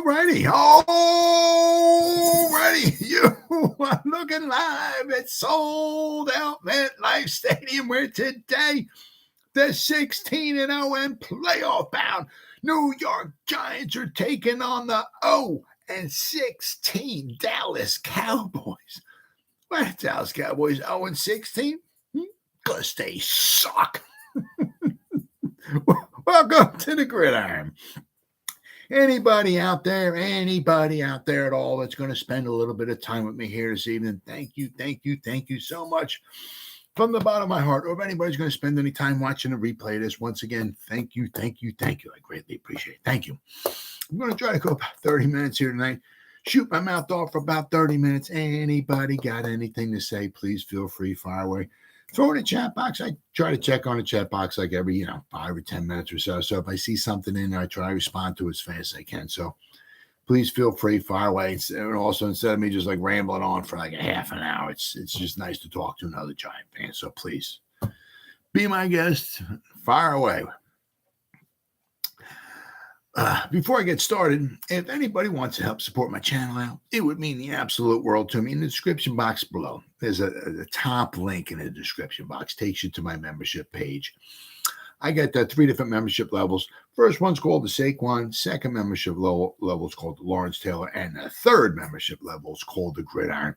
Alrighty, you are looking live at Sold Out MetLife Stadium, where today the 16-0 and playoff bound New York Giants are taking on the 0-16 Dallas Cowboys. Why Dallas Cowboys 0-16? Because they suck. Welcome to the Gridiron. Anybody out there at all that's going to spend a little bit of time with me here this evening, thank you so much from the bottom of my heart. Or if anybody's going to spend any time watching a replay of this, once again, thank you. I greatly appreciate it. Thank you. I'm going to try to go about 30 minutes here tonight. Shoot my mouth off for about 30 minutes. Anybody got anything to say, please feel free, fire away. Throw in the chat box. I try to check on the chat box like every, 5 or 10 minutes or so. So if I see something in there, I try to respond to it as fast as I can. So please feel free, fire away. And also, instead of me just like rambling on for like a half an hour, it's just nice to talk to another Giant fan. So please be my guest. Fire away. Before I get started, if anybody wants to help support my channel out, it would mean the absolute world to me. In the description box below, there's a top link in the description box, takes you to my membership page. I got 3 different membership levels. First one's called the Saquon, second membership level is called the Lawrence Taylor, and the third membership level is called the Gridiron.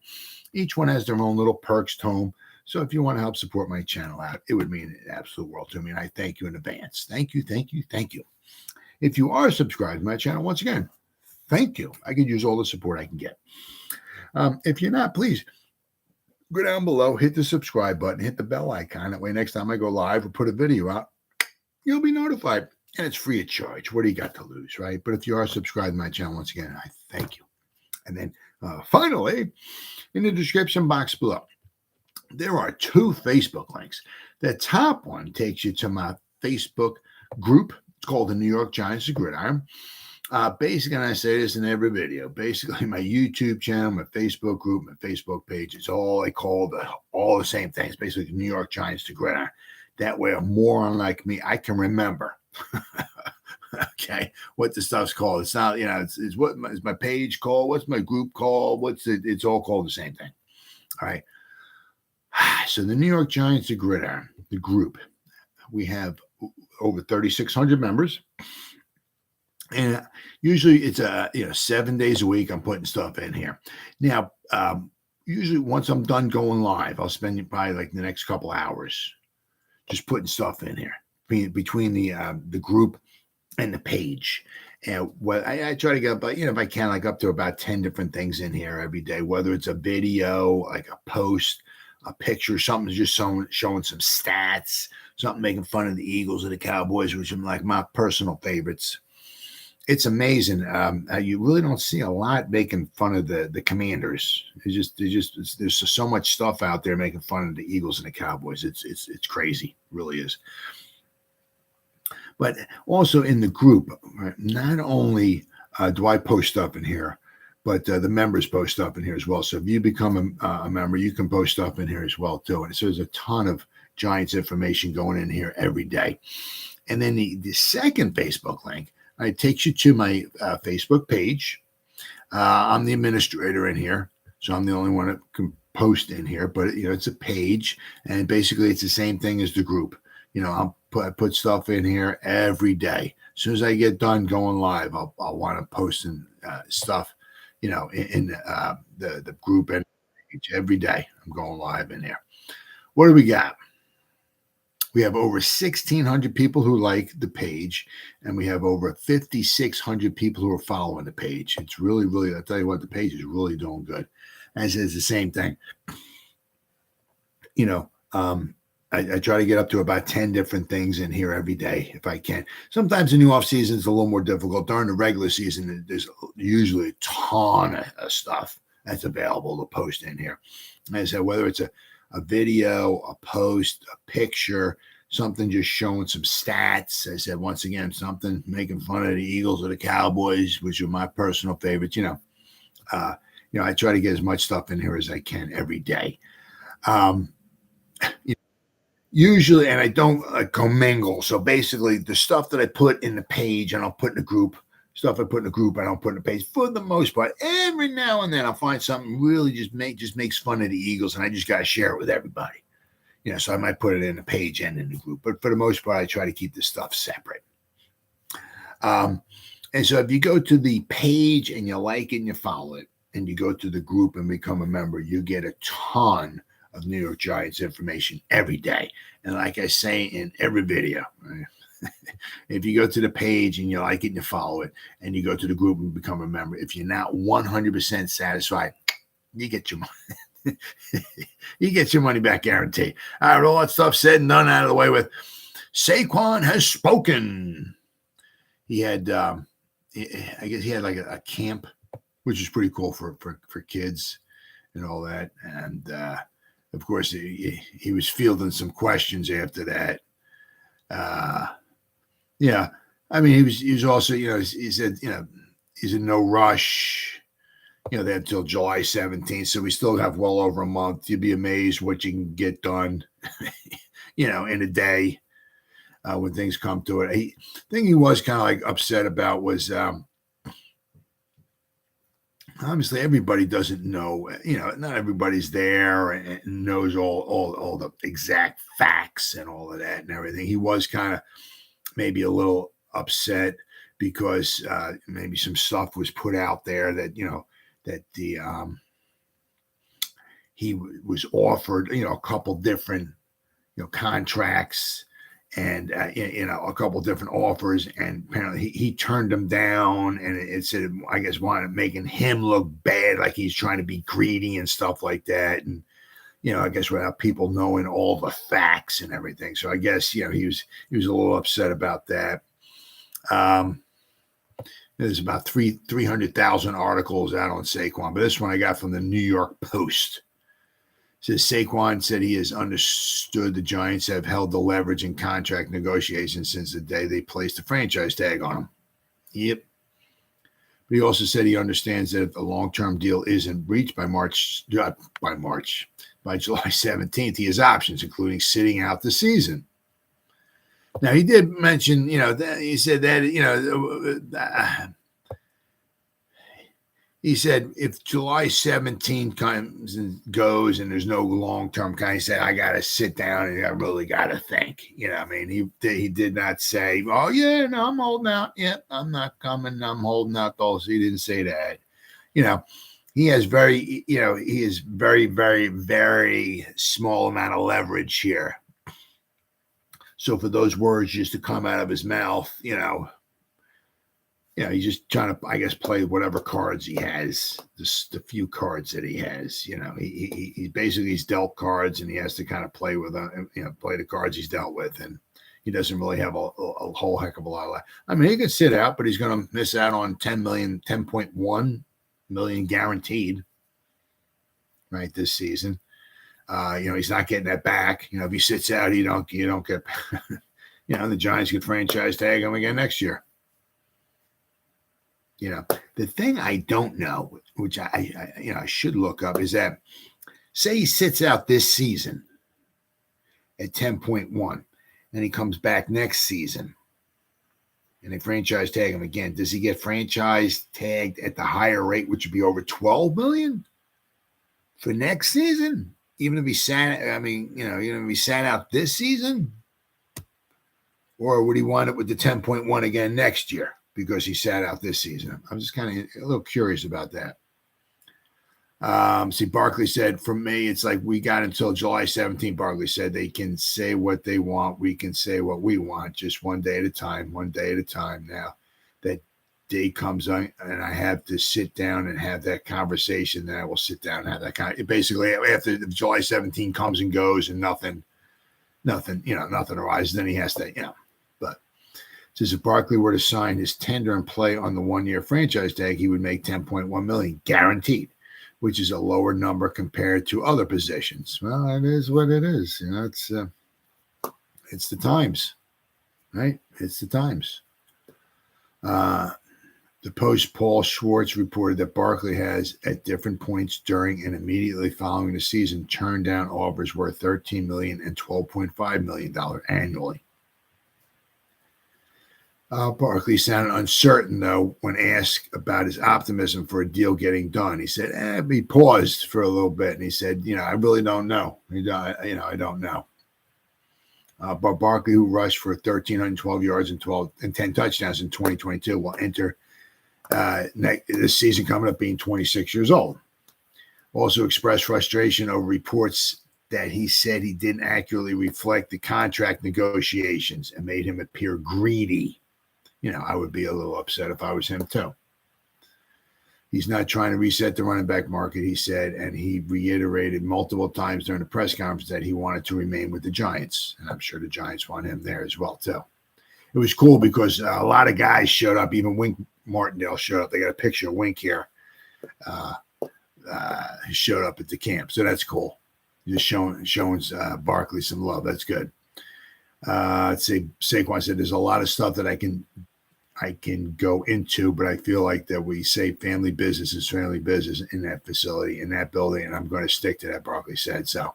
Each one has their own little perks to them. So if you want to help support my channel out, it would mean the absolute world to me, and I thank you in advance. Thank you. If you are subscribed to my channel, once again, thank you. I could use all the support I can get. If you're not, please go down below, hit the subscribe button, hit the bell icon. That way, next time I go live or put a video out, you'll be notified. And it's free of charge. What do you got to lose, right? But if you are subscribed to my channel, once again, I thank you. And then finally, in the description box below, there are 2 Facebook links. The top one takes you to my Facebook group. It's called the New York Giants, the Gridiron. Basically, and I say this in every video, basically my YouTube channel, my Facebook group, my Facebook page, it's all I call all the same things. Basically, New York Giants, the Gridiron. That way, a moron like me, I can remember, okay, what the stuff's called. It's not, it's what is my page called? What's my group called? It's all called the same thing. All right. So the New York Giants, the Gridiron, the group, we have over 3,600 members, and usually it's 7 days a week I'm putting stuff in here. Now, usually once I'm done going live, I'll spend probably like the next couple hours just putting stuff in here between the group and the page. And what I try to get, but if I can, like up to about 10 different things in here every day, whether it's a video, like a post, a picture, something just showing some stats, something making fun of the Eagles or the Cowboys, which are like my personal favorites. It's amazing. You really don't see a lot making fun of the Commanders. There's so much stuff out there making fun of the Eagles and the Cowboys. It's crazy, it really is. But also in the group, right, not only do I post stuff in here, but the members post stuff in here as well. So if you become a member, you can post stuff in here as well too. And so there's a ton of Giants information going in here every day. And then the second Facebook link, it takes you to my Facebook page. I'm the administrator in here, so I'm the only one that can post in here. But it's a page, and basically it's the same thing as the group. I put stuff in here every day. As soon as I get done going live, I'll want to post stuff. In the group and every day I'm going live in there. What do we got? We have over 1,600 people who like the page, and we have over 5,600 people who are following the page. It's really, really, I'll tell you what, the page is really doing good. As is the same thing. I try to get up to about 10 different things in here every day if I can. Sometimes in the off season it's a little more difficult. During the regular season, there's usually a ton of stuff that's available to post in here. As I said, whether it's a video, a post, a picture, something just showing some stats. I said, once again, something making fun of the Eagles or the Cowboys, which are my personal favorites. I try to get as much stuff in here as I can every day. Usually, and I don't commingle. So basically, the stuff that I put in the page and I'll put in the group stuff I put in the group, I don't put in the page for the most part. Every now and then I'll find something really just makes fun of the Eagles, and I just got to share it with everybody. So I might put it in the page and in the group, but for the most part, I try to keep this stuff separate. And so if you go to the page and you like it and you follow it, and you go to the group and become a member, you get a ton of New York Giants information every day. And like I say in every video, right? If you go to the page and you like it and you follow it, and you go to the group and become a member, if you're not 100% satisfied, you get your money. You get your money back guaranteed. All right, all that stuff said and done, out of the way with. Saquon has spoken. He had, I guess he had like a camp, which is pretty cool for kids and all that. And of course, he was fielding some questions after that. Yeah, I mean, he was also, he said, he's in no rush. They have until July 17th, so we still have well over a month. You'd be amazed what you can get done, in a day when things come to it. The thing he was kind of like upset about was, obviously, everybody doesn't know, not everybody's there and knows all the exact facts and all of that and everything. He was kind of maybe a little upset because maybe some stuff was put out there that, that he was offered, a couple different, contracts and, a couple different offers, and apparently he turned them down, and it said, I guess, wanted making him look bad, like he's trying to be greedy and stuff like that. And, I guess without people knowing all the facts and everything. So I guess, he was a little upset about that. There's about 300,000 articles out on Saquon, but this one I got from the New York Post. It says Saquon said he has understood the Giants have held the leverage in contract negotiations since the day they placed the franchise tag on him. Yep. But he also said he understands that if a long-term deal isn't reached by July 17th, he has options, including sitting out the season. Now, he did mention, he said that, he said if July 17th comes and goes and there's no long-term kind, he said, I got to sit down and I really got to think. He did not say, oh, yeah, no, I'm holding out. Yeah, I'm not coming. I'm holding out those. He didn't say that. He has he is very, very, very small amount of leverage here. So for those words just to come out of his mouth, he's just trying to, I guess, play whatever cards he has, just the few cards that he has. He basically he's dealt cards, and he has to kind of play with them, play the cards he's dealt with, and he doesn't really have a whole heck of a lot of life. I mean, he could sit out, but he's going to miss out on 10.1 million guaranteed, right, this season. He's not getting that back. If he sits out, you don't get. The Giants could franchise tag him again next year. The thing I don't know, which I should look up, is that say he sits out this season at 10.1, and he comes back next season, and they franchise tag him again. Does he get franchise tagged at the higher rate, which would be over 12 million for next season? Even if he sat out this season, or would he wind up with the 10.1 again next year because he sat out this season? I'm just kind of a little curious about that. See, Barkley said, for me, it's like we got until July 17th. Barkley said they can say what they want. We can say what we want, just one day at a time. Now that day comes on and I have to sit down and have that conversation, then I will sit down and have that basically after July 17 comes and goes and nothing arises, then he has to, but says if Barkley were to sign his tender and play on the 1-year franchise tag, he would make 10.1 million guaranteed, which is a lower number compared to other positions. Well, it is what it is. It's the times, right? It's the times. The Post Paul Schwartz reported that Barkley has, at different points during and immediately following the season, turned down offers worth $13 million and $12.5 million annually. Barkley sounded uncertain, though, when asked about his optimism for a deal getting done. He said, he paused for a little bit, and he said, I really don't know. I don't know. But Barkley, who rushed for 1,312 yards and 10 touchdowns in 2022, will enter this season coming up being 26 years old. Also expressed frustration over reports that he said he didn't accurately reflect the contract negotiations and made him appear greedy. I would be a little upset if I was him too. He's not trying to reset the running back market, he said, and he reiterated multiple times during the press conference that he wanted to remain with the Giants. And I'm sure the Giants want him there as well too. It was cool because a lot of guys showed up. Even Wink Martindale showed up. They got a picture of Wink here. He showed up at the camp, so that's cool. Just showing Barkley some love. That's good. Let's see. Saquon said, "There's a lot of stuff that I can go into, but I feel like that we say family business is family business in that facility, in that building, and I'm going to stick to that." Barkley said so.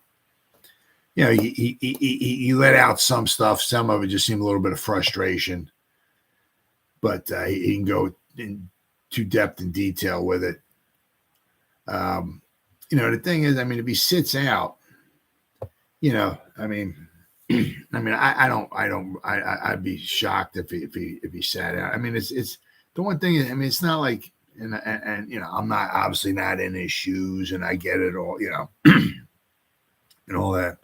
He let out some stuff. Some of it just seemed a little bit of frustration, but he can go into depth and detail with it. The thing is, if he sits out, I'd be shocked if he sat out. It's the one thing. It's not like, and I'm not obviously not in his shoes, and I get it all, and all that.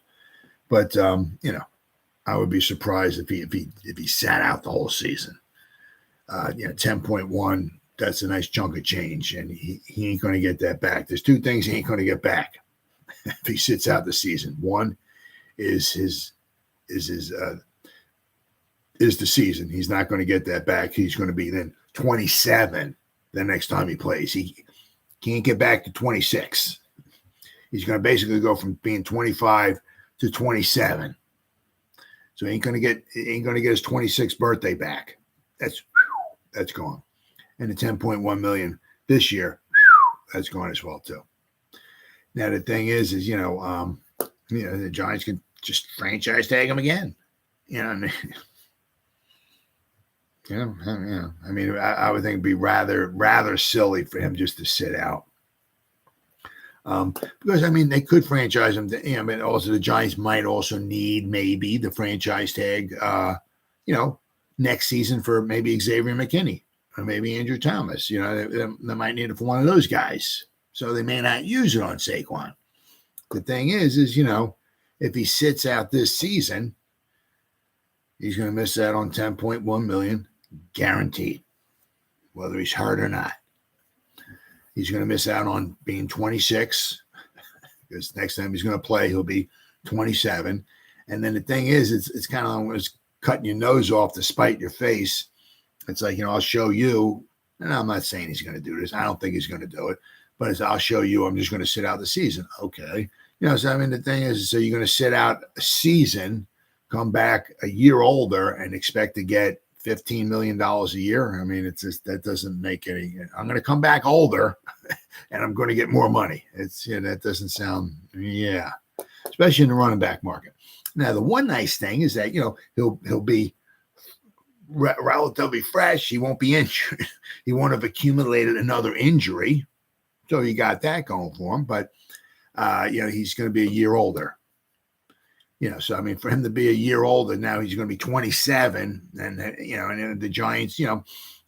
But I would be surprised if he sat out the whole season. 10.1. That's a nice chunk of change, and he ain't going to get that back. There's two things he ain't going to get back if he sits out the season. One is the season. He's not going to get that back. He's going to be then 27 the next time he plays. He can't get back to 26. He's going to basically go from being 25 to 27. So he ain't going to get his 26th birthday back. That's gone. And the 10.1 million this year, that's gone as well too. Now the thing is the Giants can just franchise tag him again. I would think it'd be rather silly for him just to sit out. Because they could franchise him. Also the Giants might also need maybe the franchise tag. Next season for maybe Xavier McKinney or maybe Andrew Thomas. They might need it for one of those guys. So they may not use it on Saquon. The thing is if he sits out this season, he's going to miss out on 10.1 million guaranteed, whether he's hurt or not. He's going to miss out on being 26 because next time he's going to play, he'll be 27. And then the thing is, it's kind of like cutting your nose off to spite your face. It's like, I'll show you, and I'm not saying he's going to do this. I don't think he's going to do it, but I'll show you. I'm just going to sit out the season. Okay. The thing is, so you're going to sit out a season, come back a year older, and expect to get $15 million a year. It's just, that doesn't make any. I'm going to come back older, and I'm going to get more money. That doesn't sound, especially in the running back market. Now, the one nice thing is that he'll be relatively fresh. He won't be injured. He won't have accumulated another injury, so you got that going for him. But he's going to be a year older. So for him to be a year older now, he's going to be 27, and and the Giants,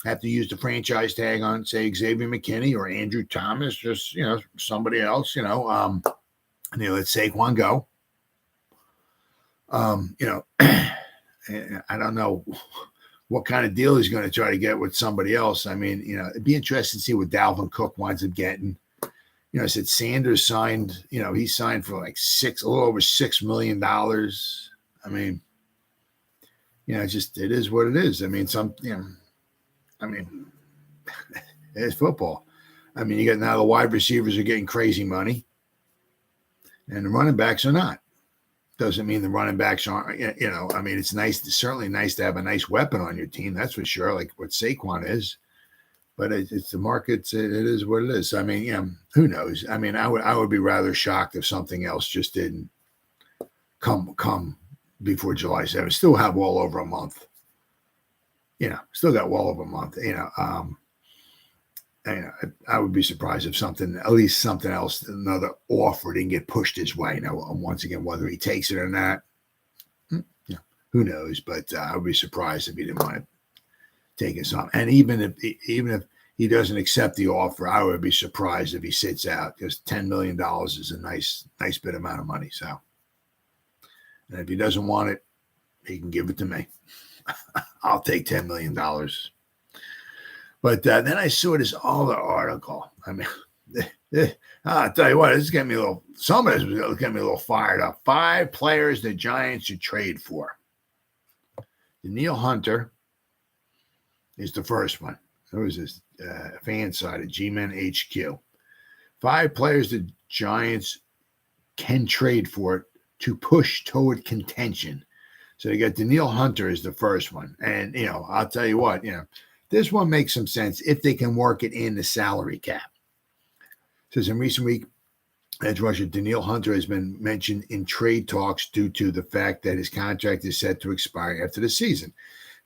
have to use the franchise tag on, say, Xavier McKinney or Andrew Thomas, just somebody else, and they let Saquon go. I don't know what kind of deal he's going to try to get with somebody else. It'd be interesting to see what Dalvin Cook winds up getting. I said Sanders signed, he signed for like a little over $6 million. It is what it is. It's football. You got now the wide receivers are getting crazy money and the running backs are not. Doesn't mean the running backs aren't, it's nice. It's certainly nice to have a nice weapon on your team. That's for sure. Like what Saquon is. But it's the market. It is what it is. Who knows? I would be rather shocked if something else just didn't come before July 7th. Still have well over a month. still got well over a month. I would be surprised if at least something else, another offer didn't get pushed his way. Once again, whether he takes it or not, who knows? But I would be surprised if he didn't want to take it some. And even if he doesn't accept the offer, I would be surprised if he sits out, because $10 million is a nice bit amount of money. So, and if he doesn't want it, he can give it to me. I'll take $10 million. But then I saw this other article. I mean, I'll tell you what, some of this was getting me a little fired up. 5 players the Giants should trade for. Danielle Hunter is the first one. There was this fan side of G-Men HQ. 5 players the Giants can trade for to push toward contention. So you got Danielle Hunter is the first one. And, I'll tell you what, this one makes some sense if they can work it in the salary cap. It says in recent week, edge rusher Danielle Hunter has been mentioned in trade talks due to the fact that his contract is set to expire after the season.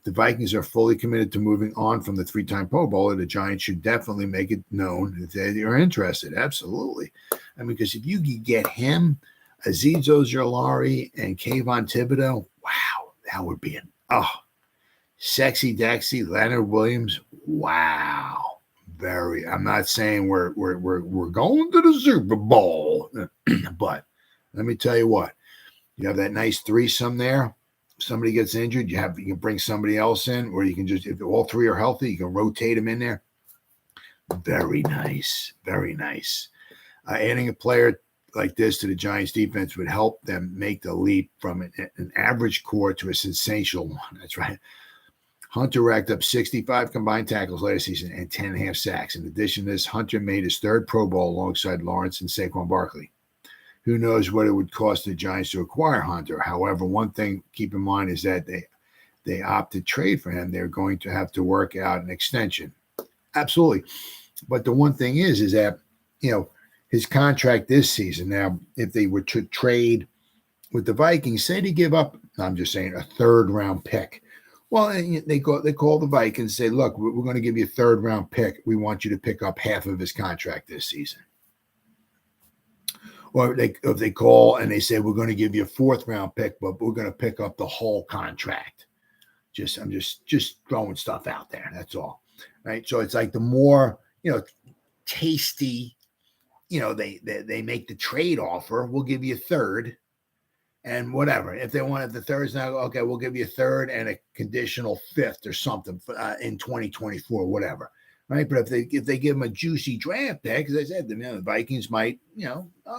The Vikings are fully committed to moving on from the 3-time Pro Bowler. The Giants should definitely make it known that they are interested. Absolutely. I mean, because if you could get him, Azeez Ojulari, and Kayvon Thibodeau, wow, that would be sexy Dexy, Leonard Williams, wow. I'm not saying we're going to the Super Bowl, but let me tell you what, you have that nice threesome there. Somebody gets injured, you can bring somebody else in, or you can just, if all 3 are healthy, you can rotate them in there. Very nice, very nice. Adding a player like this to the Giants defense would help them make the leap from an average core to a sensational one. That's right. Hunter racked up 65 combined tackles last season and 10.5 sacks. In addition to this, Hunter made his 3rd Pro Bowl alongside Lawrence and Saquon Barkley. Who knows what it would cost the Giants to acquire Hunter? However, one thing keep in mind is that they opt to trade for him. They're going to have to work out an extension. Absolutely. But the one thing is that, his contract this season, now, if they were to trade with the Vikings, say they give up, I'm just saying, a 3rd-round pick. Well, they call the Vikings, say, look, we're going to give you a 3rd-round pick. We want you to pick up half of his contract this season. Or if they call and they say, we're going to give you a 4th-round pick, but we're going to pick up the whole contract. I'm just throwing stuff out there. That's all. Right. So it's like the more, tasty, they make the trade offer, we'll give you a 3rd. And whatever, if they wanted the 3rds now, okay, we'll give you a 3rd and a conditional 5th or something in 2024, whatever, right? But if they give him a juicy draft pick, as I said, the Vikings might,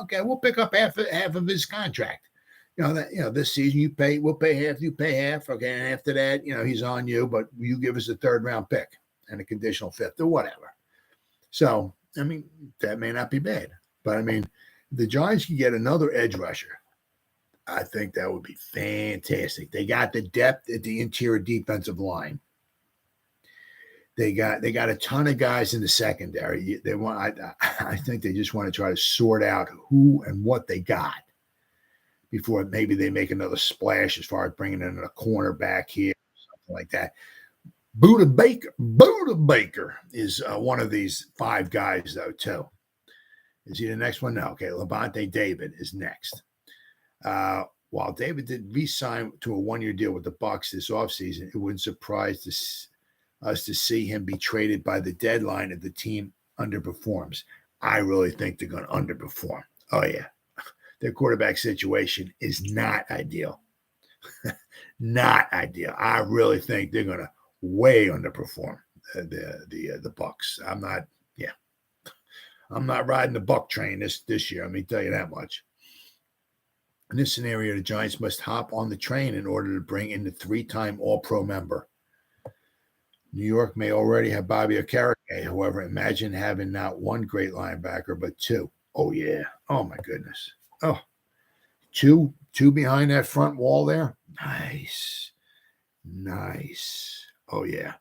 okay, we'll pick up half of his contract. This season we'll pay half, you pay half, okay, and after that, he's on you, but you give us a 3rd-round pick and a conditional 5th or whatever. So, I mean, that may not be bad, but I mean, the Giants can get another edge rusher. I think that would be fantastic. They got the depth at the interior defensive line. They got a ton of guys in the secondary. I think they just want to try to sort out who and what they got before maybe they make another splash as far as bringing in a cornerback here, something like that. Buda Baker is one of these 5 guys, though, too. Is he the next one? No. Okay, Levante David is next. While David did re-sign to a 1-year deal with the Bucs this offseason, it wouldn't surprise us to see him be traded by the deadline if the team underperforms. I really think they're going to underperform. Oh, yeah. Their quarterback situation is not ideal. Not ideal. I really think they're going to way underperform the Bucs. I'm not riding the Buck train this year. Let me tell you that much. In this scenario, the Giants must hop on the train in order to bring in the 3-time All-Pro member. New York may already have Bobby Okereke. However, imagine having not 1 great linebacker, but 2. Oh, yeah. Oh, my goodness. Oh, 2 behind that front wall there. Nice. Oh, yeah.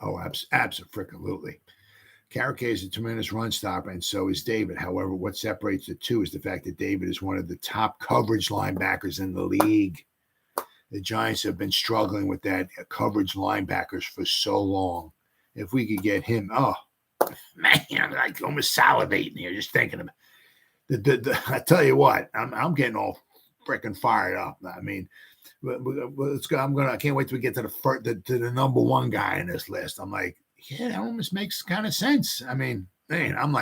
Oh, absolutely. Okereke is a tremendous run stopper, and so is David. However, what separates the two is the fact that David is one of the top coverage linebackers in the league. The Giants have been struggling with that coverage linebackers for so long. If we could get him, oh, man, I'm like almost salivating here just thinking of it. I tell you what, I'm getting all freaking fired up. I mean, let's go. I can't wait till we get to the number one guy in this list. I'm like, yeah, that almost makes kind of sense. I mean, man, I'm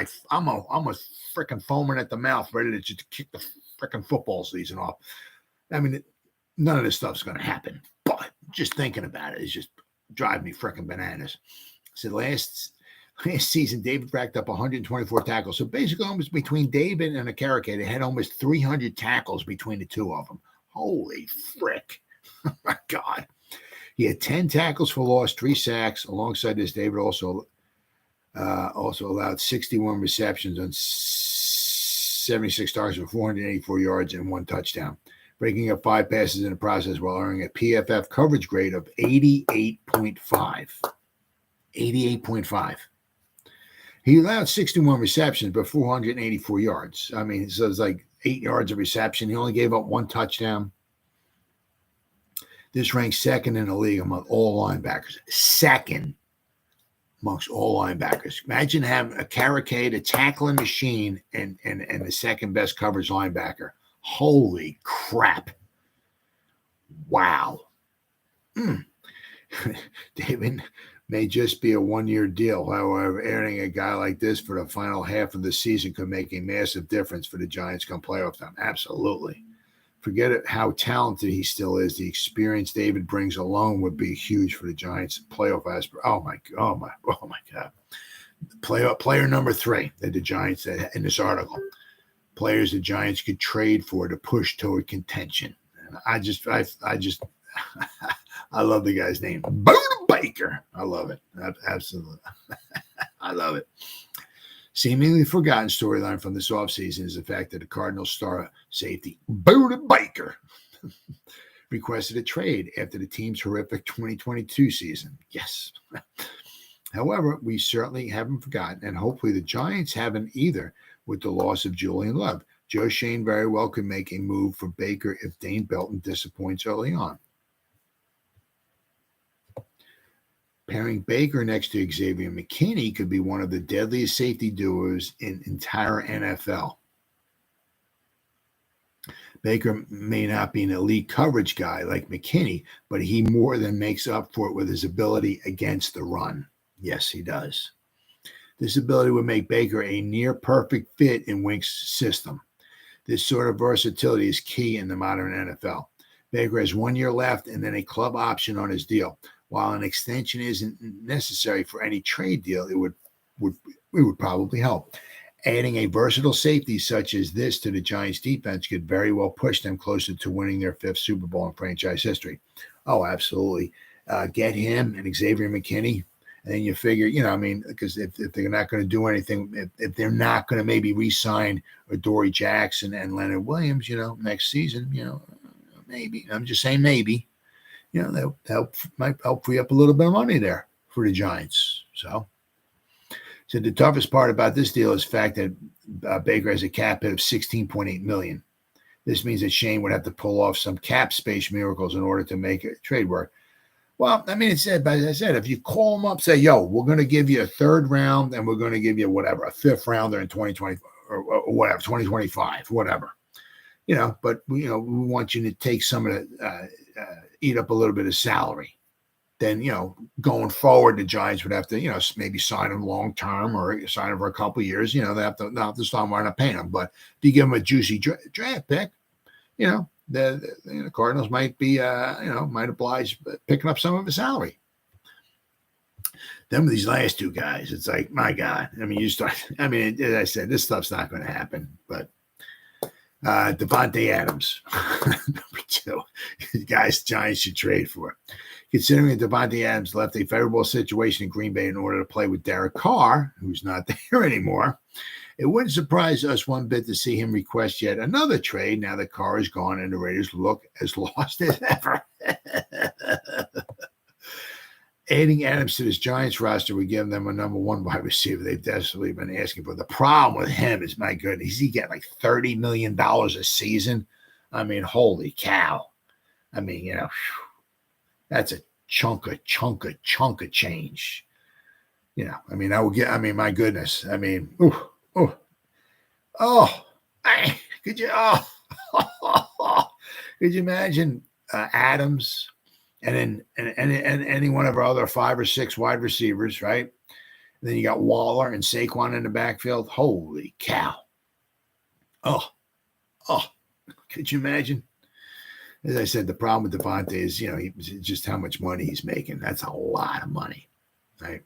almost freaking foaming at the mouth, ready to just kick the freaking football season off. I mean, none of this stuff's going to happen, but just thinking about it is just driving me freaking bananas. So last season, David racked up 124 tackles. So basically, almost between David and Akarake, they had almost 300 tackles between the two of them. Holy frick. Oh, my God. He had 10 tackles for loss, 3 sacks. Alongside this, David also allowed 61 receptions on 76 targets for 484 yards and 1 touchdown, breaking up 5 passes in the process while earning a PFF coverage grade of 88.5. 88.5. He allowed 61 receptions, but 484 yards. I mean, so it's like 8 yards of reception. He only gave up 1 touchdown. This ranks second in the league among all linebackers. Second amongst all linebackers. Imagine having a Akarake, a tackling machine, and the second best coverage linebacker. Holy crap. Wow. David may just be a one-year deal. However, adding a guy like this for the final half of the season could make a massive difference for the Giants come playoff time. Absolutely. Forget it, how talented he still is. The experience David brings alone would be huge for the Giants playoff aspirant. Oh my God. Player number 3 that the Giants in this article. Players the Giants could trade for to push toward contention. And I love the guy's name. Budda Baker. I love it. Absolutely. I love it. Seemingly forgotten storyline from this offseason is the fact that the Cardinals star safety, Budda Baker, requested a trade after the team's horrific 2022 season. Yes. However, we certainly haven't forgotten, and hopefully the Giants haven't either with the loss of Julian Love. Joe Schoen very well could make a move for Baker if Dane Belton disappoints early on. Pairing Baker next to Xavier McKinney could be one of the deadliest safety duos in entire NFL. Baker may not be an elite coverage guy like McKinney, but he more than makes up for it with his ability against the run. Yes, he does. This ability would make Baker a near-perfect fit in Wicks' system. This sort of versatility is key in the modern NFL. Baker has 1 year left and then a club option on his deal. While an extension isn't necessary for any trade deal, it would probably help. Adding a versatile safety such as this to the Giants' defense could very well push them closer to winning their 5th Super Bowl in franchise history. Oh, absolutely. Get him and Xavier McKinney, and then you figure, because if they're not going to do anything, if they're not going to maybe re-sign Adoree Jackson and Leonard Williams, next season, maybe. I'm just saying maybe. That might help free up a little bit of money there for the Giants. So the toughest part about this deal is the fact that Baker has a cap hit of $16.8 million. This means that Schoen would have to pull off some cap space miracles in order to make a trade work. Well, I mean, as I said, if you call them up, say, yo, we're going to give you a 3rd round and we're going to give you whatever, a 5th rounder in 2020 or whatever, 2025, whatever. But we want you to take some of the eat up a little bit of salary. Then, going forward, the Giants would have to, maybe sign him long term or sign him for a couple of years. They have to start not paying him. But if you give him a juicy draft pick, the Cardinals might be, might oblige picking up some of his salary. Then with these last 2 guys, it's like, my God. I mean, as I said, this stuff's not going to happen. But Davante Adams, number 2. Guys, Giants should trade for. Considering that Davante Adams left a favorable situation in Green Bay in order to play with Derek Carr, who's not there anymore, it wouldn't surprise us one bit to see him request yet another trade now that Carr is gone and the Raiders look as lost as ever. Adding Adams to this Giants roster would give them a number 1 wide receiver they've desperately been asking for. The problem with him is, my goodness, he getting like $30 million a season. I mean, holy cow. I mean, that's a chunk of change. I mean, my goodness. I mean, could you, could you imagine Adams and any one of our other 5 or 6 wide receivers, right? And then you got Waller and Saquon in the backfield. Holy cow. Oh, could you imagine? As I said, the problem with Devontae is, just how much money he's making. That's a lot of money, right?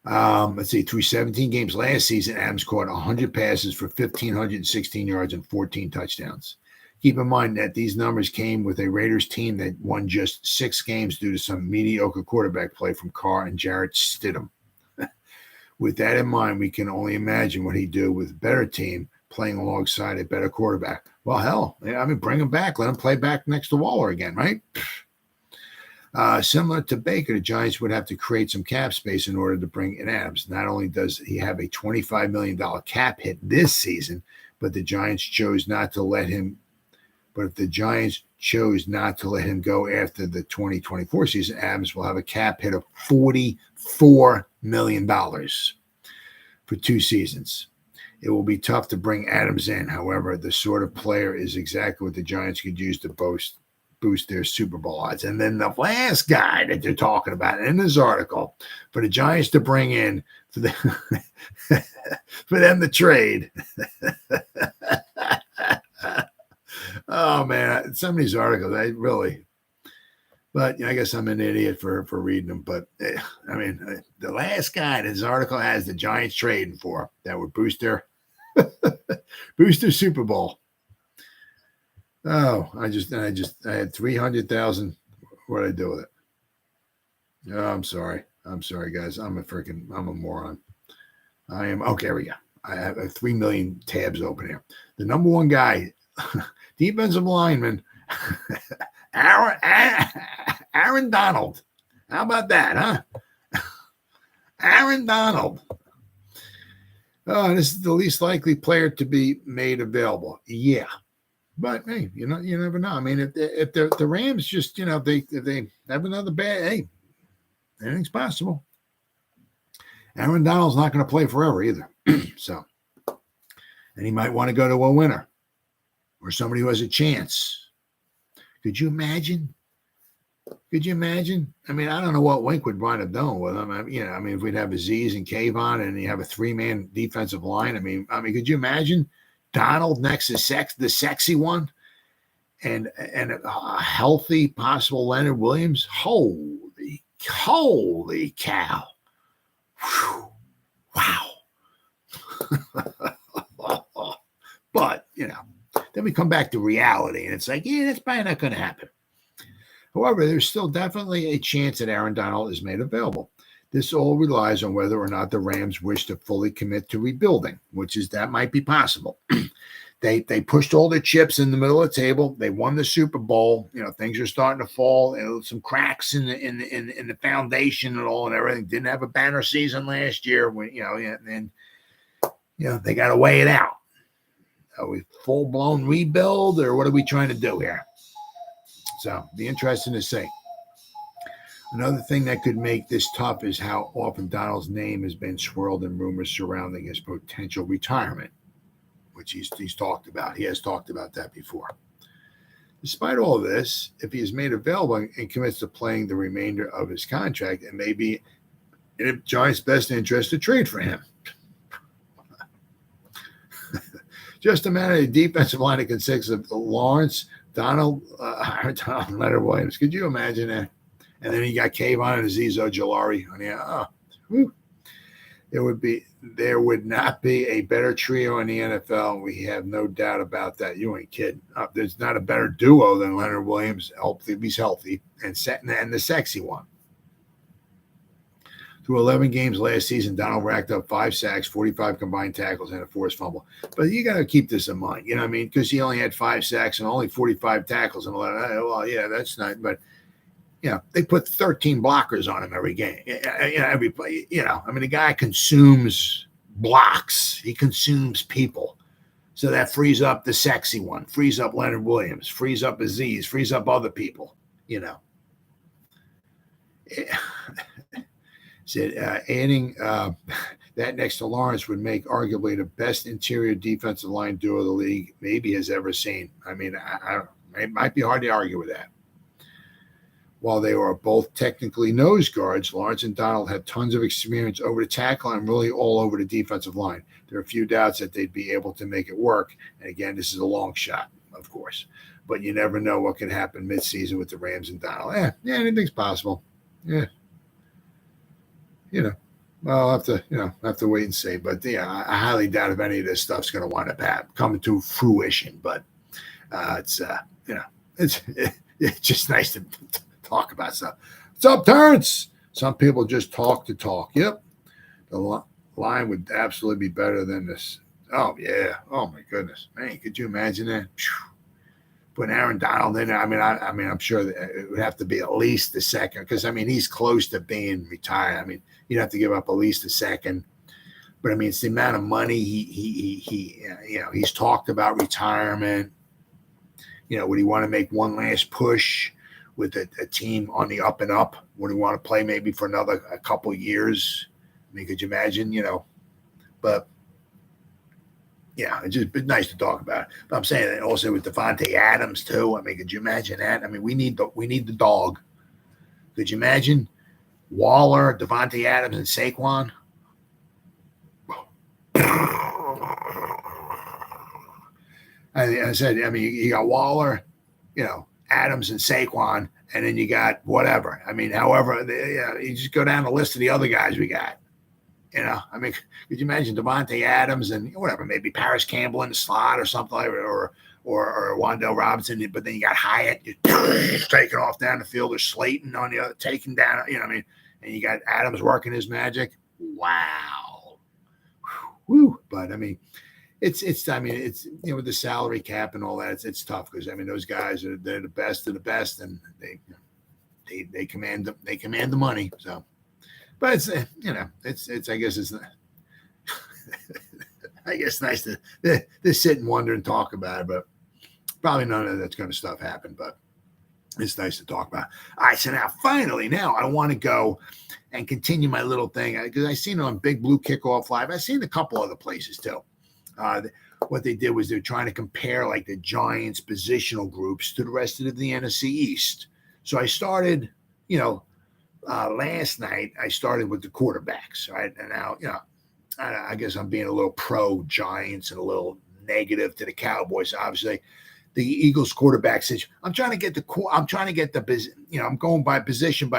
Let's see, through 17 games last season, Adams caught 100 passes for 1,516 yards and 14 touchdowns. Keep in mind that these numbers came with a Raiders team that won just 6 games due to some mediocre quarterback play from Carr and Jarrett Stidham. With that in mind, we can only imagine what he'd do with a better team playing alongside a better quarterback. Well, hell, bring him back. Let him play back next to Waller again, right? Similar to Baker, the Giants would have to create some cap space in order to bring in Adams. Not only does he have a $25 million cap hit this season, but if the Giants chose not to let him go after the 2024 season, Adams will have a cap hit of $44 million for 2 seasons. It will be tough to bring Adams in. However, the sort of player is exactly what the Giants could use to boost their Super Bowl odds. And then the last guy that they're talking about in this article for the Giants to bring in for them to trade. Oh, man, some of these articles, but I guess I'm an idiot for reading them. But, the last guy that this article has the Giants trading for that would boost their Super Bowl. Oh, I had 300,000. What did I do with it? Oh, I'm sorry, guys. I'm a moron. I am. Okay, here we go. I have 3 million tabs open here. The number one guy, defensive lineman, Aaron Donald. How about that, huh? Aaron Donald. Oh, this is the least likely player to be made available. Yeah. But hey, you never know. I mean, if the Rams just, if they have another bad, hey, anything's possible. Aaron Donald's not going to play forever either. So, and he might want to go to a winner or somebody who has a chance. Could you imagine? I mean, I don't know what Wink would wind up doing with him. If we'd have Azeez and Kayvon and you have a 3-man defensive line. I mean, could you imagine Donald next to the sexy one, and a healthy possible Leonard Williams? Holy cow! Whew. Wow. But then we come back to reality, and it's like, yeah, that's probably not going to happen. However, there's still definitely a chance that Aaron Donald is made available. This all relies on whether or not the Rams wish to fully commit to rebuilding, that might be possible. They pushed all their chips in the middle of the table. They won the Super Bowl. Things are starting to fall. Some cracks in the foundation and all and everything. Didn't have a banner season last year. They got to weigh it out. Are we full blown rebuild, or what are we trying to do here? So, be interesting to see. Another thing that could make this tough is how often Donald's name has been swirled in rumors surrounding his potential retirement, which he's talked about. He has talked about that before. Despite all of this, if he is made available and commits to playing the remainder of his contract, it may be in the Giants' best interest to trade for him. Just a matter of the defensive line that consists of Lawrence, Donald, and Leonard Williams. Could you imagine that? And then you got Kayvon and Azeez Ojulari. There would not be a better trio in the NFL. We have no doubt about that. You ain't kidding. There's not a better duo than Leonard Williams. Hopefully he's healthy, and the sexy one. Through 11 games last season, Donald racked up 5 sacks, 45 combined tackles, and a forced fumble. But you got to keep this in mind. Because he only had 5 sacks and only 45 tackles. And well, yeah, that's not. But they put 13 blockers on him every game. Every play. The guy consumes blocks. He consumes people. So that frees up the sexy one, frees up Leonard Williams, frees up Azeez, frees up other people, you know. Said adding that next to Lawrence would make arguably the best interior defensive line duo the league maybe has ever seen. I mean, it might be hard to argue with that. While they were both technically nose guards, Lawrence and Donald had tons of experience over the tackle and really all over the defensive line. There are a few doubts that they'd be able to make it work. And again, this is a long shot, of course. But you never know what can happen midseason with the Rams and Donald. Yeah, anything's possible. Yeah. You know, well, I'll have to wait and see. But yeah, I highly doubt if any of this stuff's going to wind up coming to fruition. But it's just nice to talk about stuff. What's up, Terrence? Some people just talk to talk. Yep. The line would absolutely be better than this. Oh, yeah. Oh, my goodness. Man, could you imagine that? Putting Aaron Donald in there. I mean, I'm sure that it would have to be at least a second because, I mean, he's close to being retired. I mean, you'd have to give up at least a second. But, I mean, it's the amount of money he's talked about retirement. You know, would he want to make one last push with a team on the up and up? Would he want to play maybe for a couple years? I mean, could you imagine, you know? But, yeah, it's just been nice to talk about it. But I'm saying that also with Devontae Adams, too. I mean, could you imagine that? I mean, we need the dog. Could you imagine Waller, Devontae Adams, and Saquon? I said, I mean, you got Waller, you know, Adams and Saquon, and then you got whatever. I mean, however, you just go down the list of the other guys we got. You know, I mean, could you imagine Devontae Adams and whatever, maybe Paris Campbell in the slot or something like that, or Wan'Dale Robinson, but then you got Hyatt taking off down the field, or Slayton on the other, taking down, you know what I mean? And you got Adams working his magic. Wow. Whew. But I mean, it's you know, with the salary cap and all that, it's tough because I mean those guys they're the best of the best, and they command the money. So, but it's you know, it's I guess it's I guess nice to sit and wonder and talk about it, but probably none of that's going to stuff happen. But it's nice to talk about. All right, so now I want to go and continue my little thing because I seen it on Big Blue Kickoff Live. I've seen a couple other places too. What they did was they're trying to compare like the Giants positional groups to the rest of the NFC East. So I started, you know, last night I started with the quarterbacks, right? And now, you know, I guess I'm being a little pro Giants and a little negative to the Cowboys. Obviously, the Eagles quarterback situation. I'm trying to get the, you know, I'm going by position.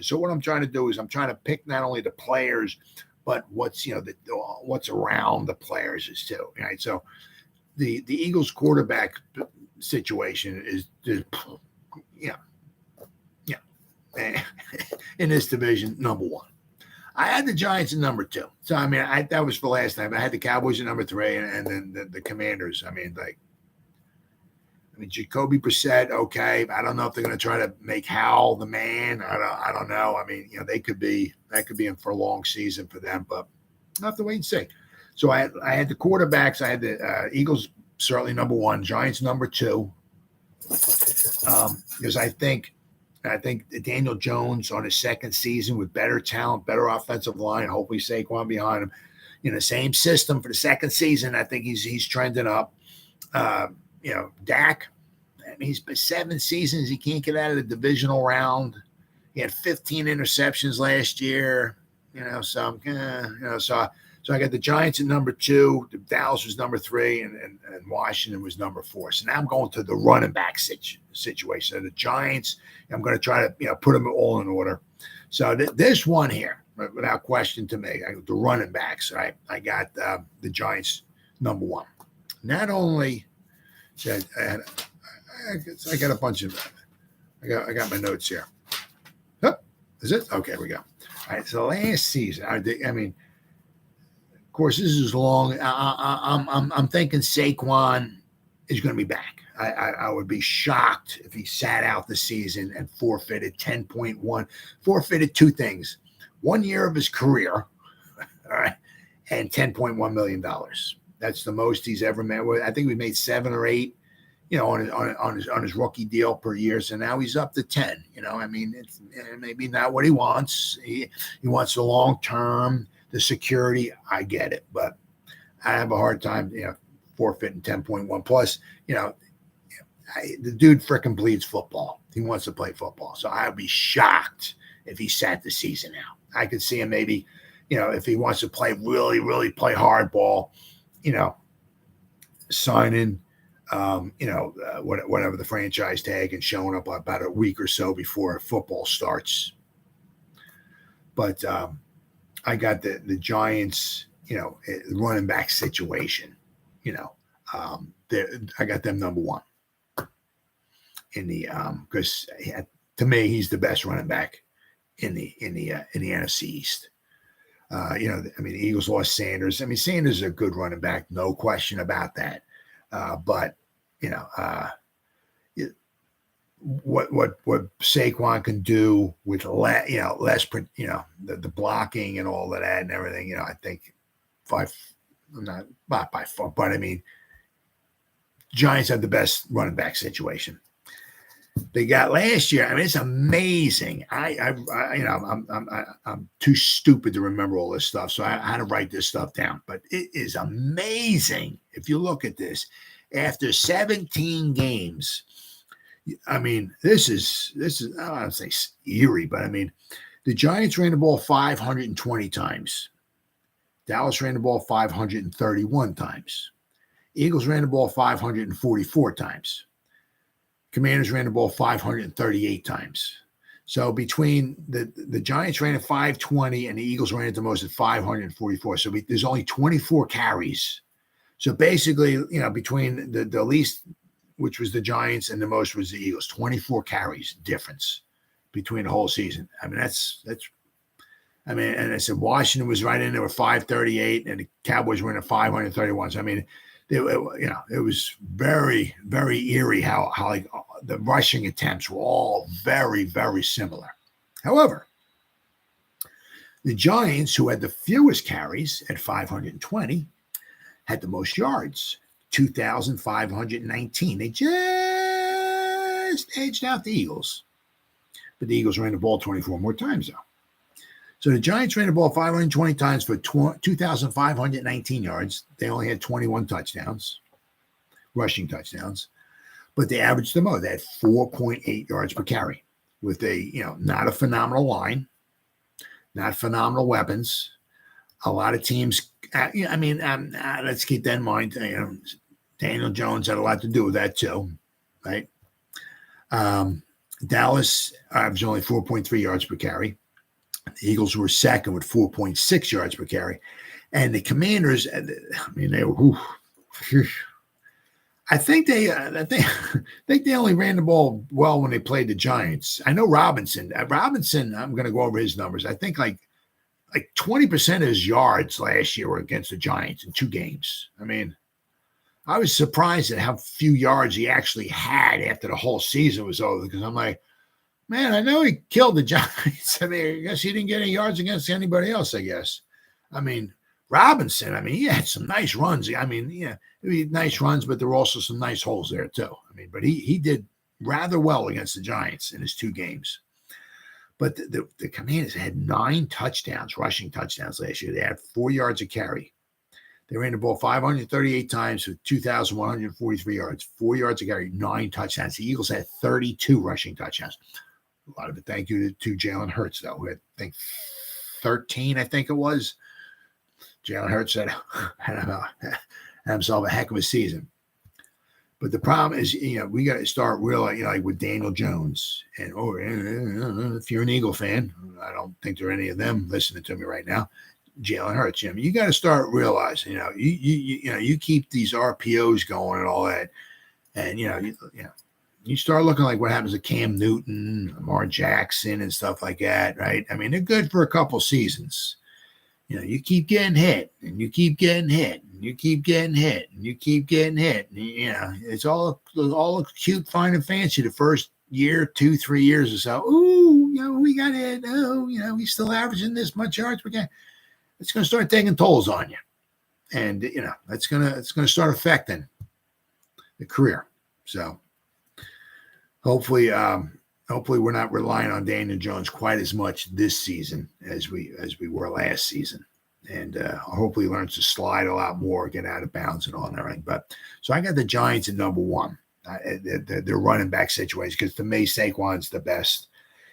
So what I'm trying to do is I'm trying to pick not only the players, but what's, you know, what's around the players is too, right? So the Eagles quarterback situation is, yeah, in this division, number one. I had the Giants at number two. So, I mean, that was for last time. I had the Cowboys at number three, and then the Commanders. I mean, Jacoby Brissett, okay. I don't know if they're going to try to make Howell the man. I don't know. I mean, you know, that could be in for a long season for them, but I'll have to wait and see. So I had the quarterbacks. I had the Eagles certainly number one, Giants number two, because I think Daniel Jones on his second season with better talent, better offensive line, hopefully Saquon behind him, in the same system for the second season. I think he's trending up. You know, Dak, I mean, he's been 7 seasons. He can't get out of the divisional round. He had 15 interceptions last year. You know, so I got the Giants at number two. Dallas was number three, and Washington was number four. So now I'm going to the running back situation. So the Giants, I'm going to try to, you know, put them all in order. So this one here, without question to me, the running backs. Right, I got the Giants number one. Not only. I got a bunch of. I got my notes here. Oh, is it? Okay, here we go. All right. So last season, I mean, of course, this is long. I'm thinking Saquon is going to be back. I would be shocked if he sat out the season and forfeited 10.1. Forfeited 2 things: 1 year of his career, all right, and $10.1 million. That's the most he's ever made. I think we made 7 or 8, on his rookie deal per year. So now he's up to 10. I mean, it's maybe not what he wants. He wants the long term, the security. I get it, but I have a hard time, forfeiting 10.1 plus. The dude frickin' bleeds football. He wants to play football. So I'd be shocked if he sat the season out. I could see him maybe, if he wants to play really, really play hardball, signing, whatever the franchise tag and showing up about a week or so before football starts. But I got the Giants, running back situation. I got them number 1 in the because to me he's the best running back in the NFC East. The Eagles lost Sanders. I mean, Sanders is a good running back, no question about that. But what Saquon can do with less, the blocking and all of that and everything. I think not by far, but I mean, Giants have the best running back situation they got last year. I mean, it's amazing. I'm too stupid to remember all this stuff, so I had to write this stuff down. But it is amazing if you look at this. After 17 games, I mean, this is I don't want to say eerie, but I mean, the Giants ran the ball 520 times. Dallas ran the ball 531 times. Eagles ran the ball 544 times. Commanders ran the ball 538 times. So between the Giants ran at 520 and the Eagles ran at the most at 544. So there's only 24 carries. So basically, between the least, which was the Giants, and the most was the Eagles, 24 carries difference between the whole season. I mean, and I said Washington was right in there with 538, and the Cowboys were in at 531. So I mean, it was very, very eerie how like the rushing attempts were all very, very similar. However, the Giants, who had the fewest carries at 520, had the most yards, 2,519. They just edged out the Eagles. But the Eagles ran the ball 24 more times, though. So the Giants ran the ball 520 times for 2,519 yards. They only had 21 touchdowns, rushing touchdowns. But they averaged the most. They had 4.8 yards per carry with not a phenomenal line, not phenomenal weapons. A lot of teams, let's keep that in mind. Daniel Jones had a lot to do with that too, right? Dallas averaged only 4.3 yards per carry. The Eagles were second with 4.6 yards per carry. And the Commanders, they were, I think they only ran the ball well when they played the Giants. I know Robinson, I'm going to go over his numbers. I think like 20% of his yards last year were against the Giants in 2 games. I mean, I was surprised at how few yards he actually had after the whole season was over, because I'm like, man, I know he killed the Giants. I mean, I guess he didn't get any yards against anybody else, I guess. I mean, Robinson, he had some nice runs. Nice runs, but there were also some nice holes there too. But he did rather well against the Giants in his 2 games. But the Commanders had 9 touchdowns, rushing touchdowns last year. They had 4 yards a carry. They ran the ball 538 times with 2,143 yards, 4 yards a carry, 9 touchdowns. The Eagles had 32 rushing touchdowns. A lot of it thank you to Jalen Hurts, though, who had, I think, 13, I think it was. Jalen Hurts had himself a heck of a season. But the problem is, we got to start realizing, like with Daniel Jones. And if you're an Eagle fan, I don't think there are any of them listening to me right now. Jalen Hurts, you got to start realizing, you keep these RPOs going and all that, and you start looking like what happens to Cam Newton, Lamar Jackson, and stuff like that, right? They're good for a couple seasons. You keep getting hit, and you keep getting hit, and you keep getting hit, and you keep getting hit. And, it's all cute, fine, and fancy the first year, 2, 3 years or so. Ooh, we got hit. Oh, he's still averaging this much yards per game. It's going to start taking tolls on you. and it's gonna start affecting the career. So hopefully we're not relying on Daniel Jones quite as much this season as we were last season, and hopefully he learns to slide a lot more, get out of bounds, and all and everything. But so I got the Giants at number one. Their running back situation, because to me Saquon's the best.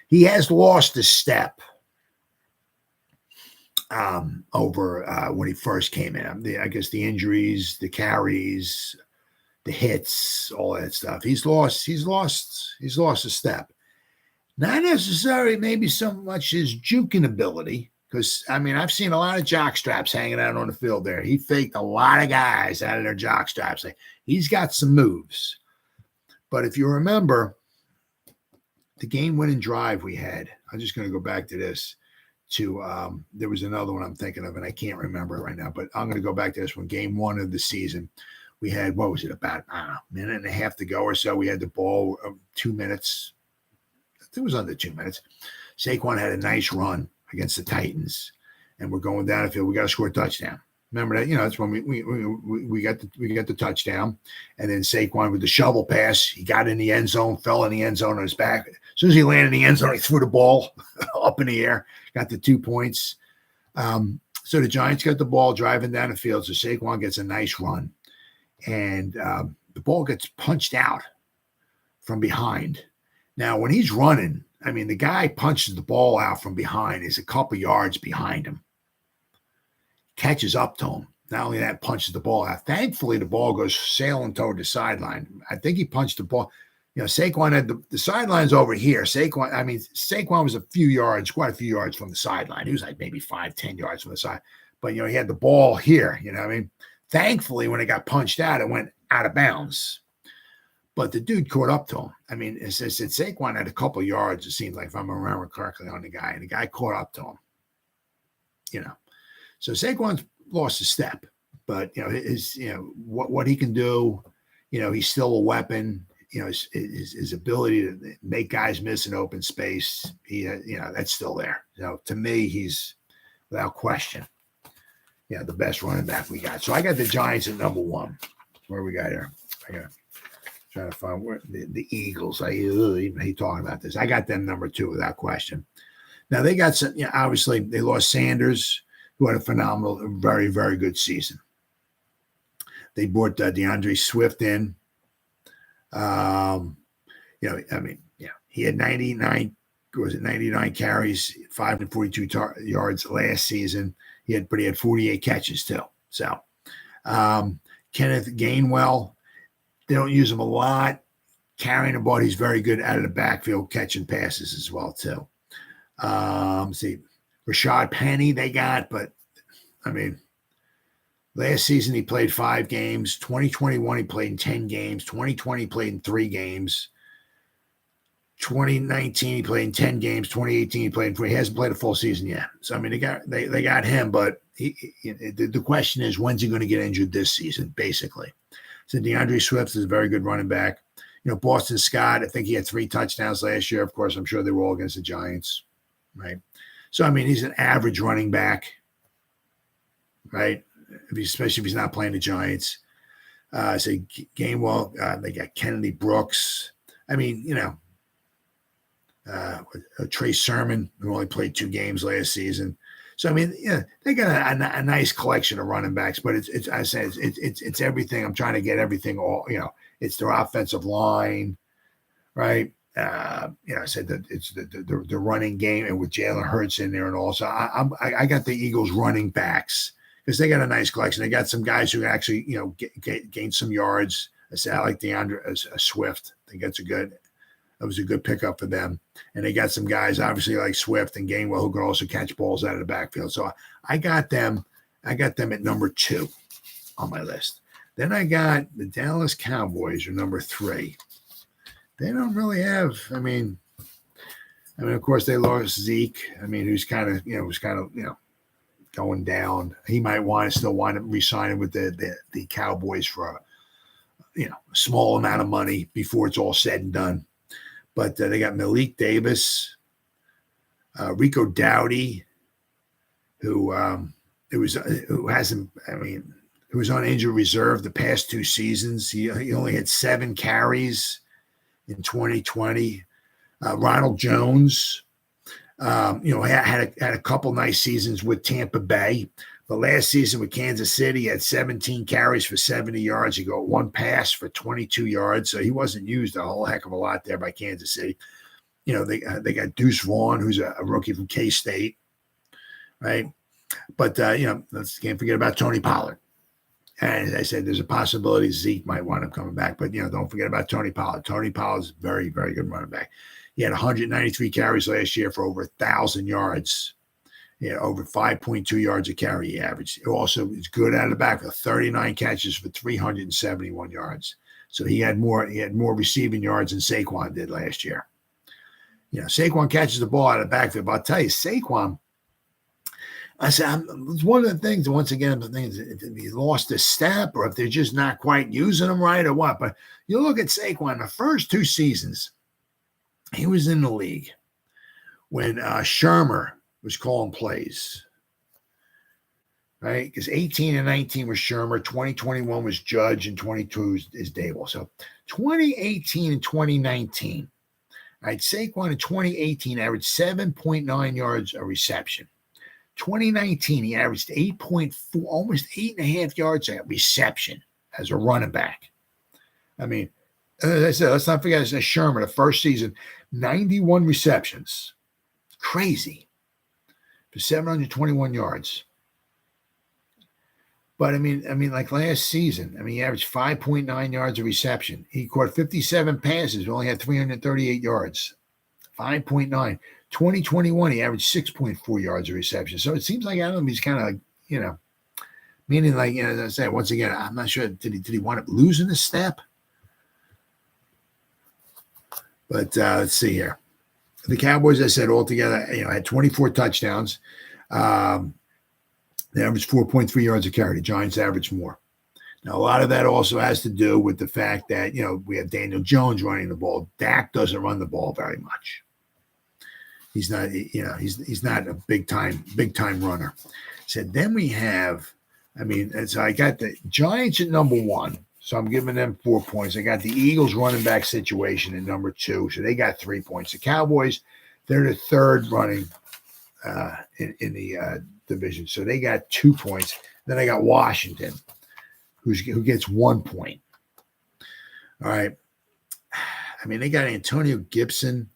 He has lost a step over when he first came in. I guess the injuries, the carries, the hits, all that stuff. He's lost a step. Not necessarily maybe so much his juking ability, because I've seen a lot of jock straps hanging out on the field there. He faked a lot of guys out of their jock straps. Like, he's got some moves. But if you remember the game-winning drive we had, I'm just going to go back to this. There was another one I'm thinking of, and I can't remember it right now, but I'm going to go back to this one. Game one of the season, we had, what was it, about a minute and a half to go or so. We had the ball 2 minutes. It was under 2 minutes. Saquon had a nice run against the Titans, and we're going down the field. We got to score a touchdown. Remember that? That's when we got the touchdown, and then Saquon with the shovel pass, he got in the end zone, fell in the end zone on his back. As soon as he landed in the end zone, he threw the ball up in the air, got the 2 points. So the Giants got the ball driving down the field. So Saquon gets a nice run, and the ball gets punched out from behind. Now, when he's running, the guy punches the ball out from behind is a couple yards behind him. Catches up to him. Not only that, punches the ball out. Thankfully, the ball goes sailing toward the sideline. I think he punched the ball. Saquon had the sideline's over here. Saquon was quite a few yards from the sideline. He was like maybe 5-10 yards from the side. But, he had the ball here, Thankfully, when it got punched out, it went out of bounds. But the dude caught up to him. It says that Saquon had a couple yards, it seemed like, if I'm remembering correctly, on the guy. And the guy caught up to him, So Saquon's lost a step. But, what he can do, he's still a weapon. His ability to make guys miss in open space, that's still there. To me, he's, without question, the best running back we got. So I got the Giants at number one. Where we got here? I got trying to find where the Eagles. I even hate talking about this. I got them number two without question. Now they got some. Obviously they lost Sanders, who had a phenomenal, very, very good season. They brought DeAndre Swift in. He had 99 carries, 542 yards last season. He had 48 catches too. So Kenneth Gainwell, they don't use him a lot. Carrying the ball, he's very good out of the backfield, catching passes as well too. Rashad Penny they got, but last season he played 5 games. 2021 he played in 10 games. 2020 he played in 3 games. 2019 he played in 10 games. 2018 he played in 4. He hasn't played a full season yet. So they got him, but the question is, when's he going to get injured this season? Basically, so DeAndre Swift is a very good running back. Boston Scott, I think he had 3 touchdowns last year. Of course, I'm sure they were all against the Giants, right? So he's an average running back, right? Especially if he's not playing the Giants. Gainwell, they got Kennedy Brooks. Trey Sermon, who only played 2 games last season. So they got a nice collection of running backs, but it's everything. I'm trying to get everything all. It's their offensive line, right? I said that it's the running game, and with Jalen Hurts in there, and also I got the Eagles running backs because they got a nice collection. They got some guys who actually gain some yards. I like DeAndre Swift. I think that was a good pickup for them. And they got some guys, obviously, like Swift and Gainwell, who can also catch balls out of the backfield. So I got them at number 2 on my list. Then I got the Dallas Cowboys are number 3. They don't really have, of course, they lost Zeke. Who's was kind of going down. He might still wind up re-signing with the Cowboys for a small amount of money before it's all said and done. But they got Malik Davis, Rico Dowdy, who hasn't. who was on injured reserve the past 2 seasons. He only had 7 carries in 2020. Ronald Jones, had a couple nice seasons with Tampa Bay. But last season with Kansas City, he had 17 carries for 70 yards. He got 1 pass for 22 yards. So he wasn't used a whole heck of a lot there by Kansas City. They got Deuce Vaughn, who's a rookie from K-State, right? But, let's can't forget about Tony Pollard. And as I said, there's a possibility Zeke might wind up coming back. But, don't forget about Tony Pollard. Tony Pollard's a very, very good running back. He had 193 carries last year for over 1,000 yards. Yeah, over 5.2 yards a carry he averaged. He also is good out of the back with 39 catches for 371 yards. So he had more receiving yards than Saquon did last year. Saquon catches the ball out of the backfield. But I'll tell you, Saquon, I said, it's one of the things, once again, the things if he lost a step or if they're just not quite using him right or what. But you look at Saquon, the first 2 seasons, he was in the league when Shermer was calling plays, right? Because 18 and 19 was Shermer, 2021 was Judge, and 22 is Dable. So 2018 and 2019, right? Saquon in 2018 averaged 7.9 yards a reception. 2019, he averaged 8.4, almost 8.5 yards a reception as a running back. I mean, as I said, let's not forget, it's Shermer, the first season, 91 receptions. Crazy. For 721 yards. But I mean, like last season, he averaged 5.9 yards a reception. He caught 57 passes, but only had 338 yards. 5.9. 2021, he averaged 6.4 yards a reception. So it seems like he's kind of like, meaning like, as I said, once again, I'm not sure, did he wind up losing a step? But let's see here. The Cowboys, I said, altogether, had 24 touchdowns. They averaged 4.3 yards a carry. The Giants averaged more. Now, a lot of that also has to do with the fact that, we have Daniel Jones running the ball. Dak doesn't run the ball very much. He's not, he's not a big time runner. So then we have, so I got the Giants at number 1. So I'm giving them 4 points. I got the Eagles running back situation at number 2. So they got 3 points. The Cowboys, they're the 3rd running in the division. So they got 2 points. Then I got Washington, who gets 1 point. All right. They got Antonio Gibson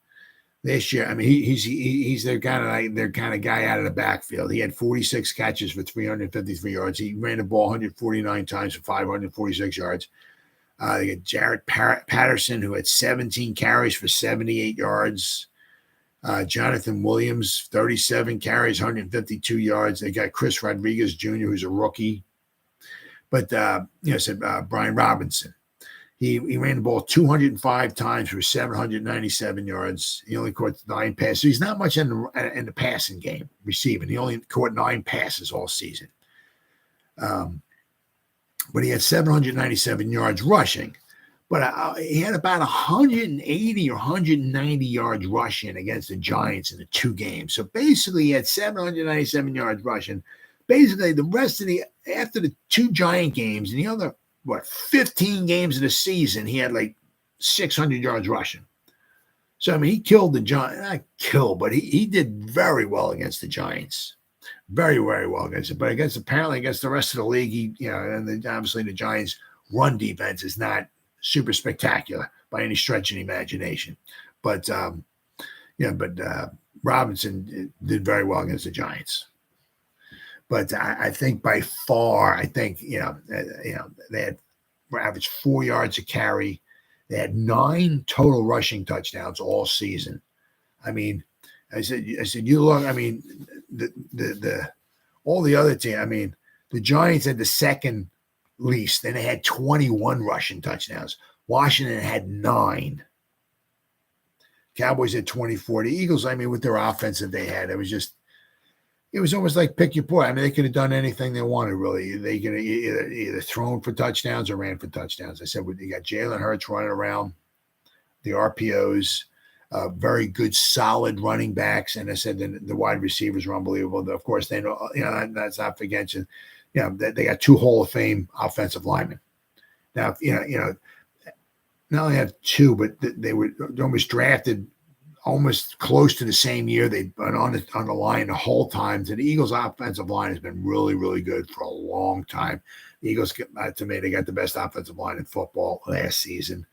this year. He's their kind of guy out of the backfield. He had 46 catches for 353 yards. He ran the ball 149 times for 546 yards. They got Jaret Patterson, who had 17 carries for 78 yards. Jonathan Williams, 37 carries, 152 yards. They got Chris Rodriguez Jr., who's a rookie. But Brian Robinson. He ran the ball 205 times for 797 yards. He only caught 9 passes. So he's not much in the passing game, receiving. He only caught 9 passes all season. But he had 797 yards rushing. But he had about 180 or 190 yards rushing against the Giants in the 2 games. So basically, he had 797 yards rushing. Basically, the rest of after the 2 Giant games and the other, 15 games of the season, he had like 600 yards rushing. So, he killed the Giants. Not kill, but he did very well against the Giants. Very, very well against it. But apparently against the rest of the league, obviously the Giants' run defense is not super spectacular by any stretch of the imagination. But, Robinson did very well against the Giants. But I think by far, they had averaged 4 yards a carry. They had 9 total rushing touchdowns all season. I said, you look, all the other teams, the Giants had the 2nd least, and they had 21 rushing touchdowns. Washington had 9. Cowboys had 24. The Eagles, with their offense that they had, it was almost like pick your poison. They could have done anything they wanted, really. They could have either thrown for touchdowns or ran for touchdowns. I said, you got Jalen Hurts running around, the RPOs, very good, solid running backs. And I said the wide receivers were unbelievable. Of course, they know, that's not forgetting they got 2 Hall of Fame offensive linemen. Now, not only have 2, but they were almost drafted almost close to the same year. They've been on the line the whole time. So the Eagles' offensive line has been really, really good for a long time. The Eagles, to me, they got the best offensive line in football last season.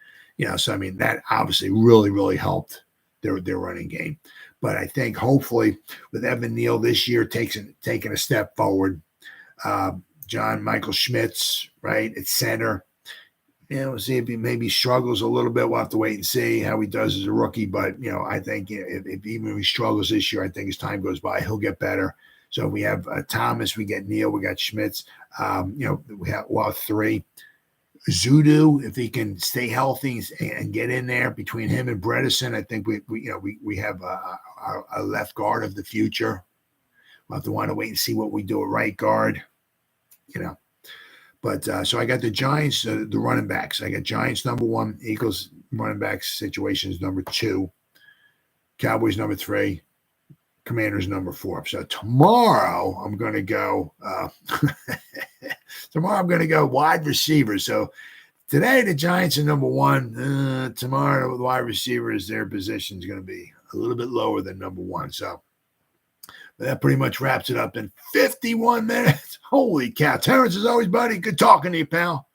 So I mean that obviously really, really helped their running game. But I think hopefully with Evan Neal this year taking a step forward, John Michael Schmitz, right, at center. We'll see if he maybe struggles a little bit. We'll have to wait and see how he does as a rookie. But, I think if even if he struggles this year, I think as time goes by, he'll get better. So we have Thomas, we get Neal, we got Schmitz. We'll have 3. Zudu, if he can stay healthy and get in there between him and Bredesen, I think we have a left guard of the future. We'll have to want to wait and see what we do at right guard, But so I got the Giants, the running backs. I got Giants number 1, Eagles running backs situations number 2, Cowboys number 3, Commanders number 4. So tomorrow I'm going to go. Tomorrow I'm going to go wide receiver. So today the Giants are number 1. Tomorrow the wide receivers, their position is going to be a little bit lower than number 1. So that pretty much wraps it up in 51 minutes. Holy cow. Terrence, as always, buddy, good talking to you, pal.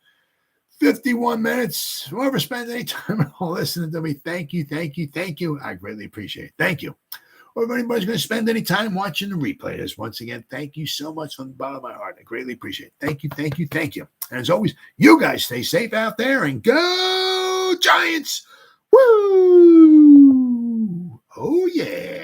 51 minutes. Whoever spends any time at all listening to me, thank you. I greatly appreciate it. Thank you. Or if anybody's going to spend any time watching the replay, this once again, thank you so much from the bottom of my heart. I greatly appreciate it. Thank you. And as always, you guys stay safe out there and go Giants. Woo! Oh, yeah.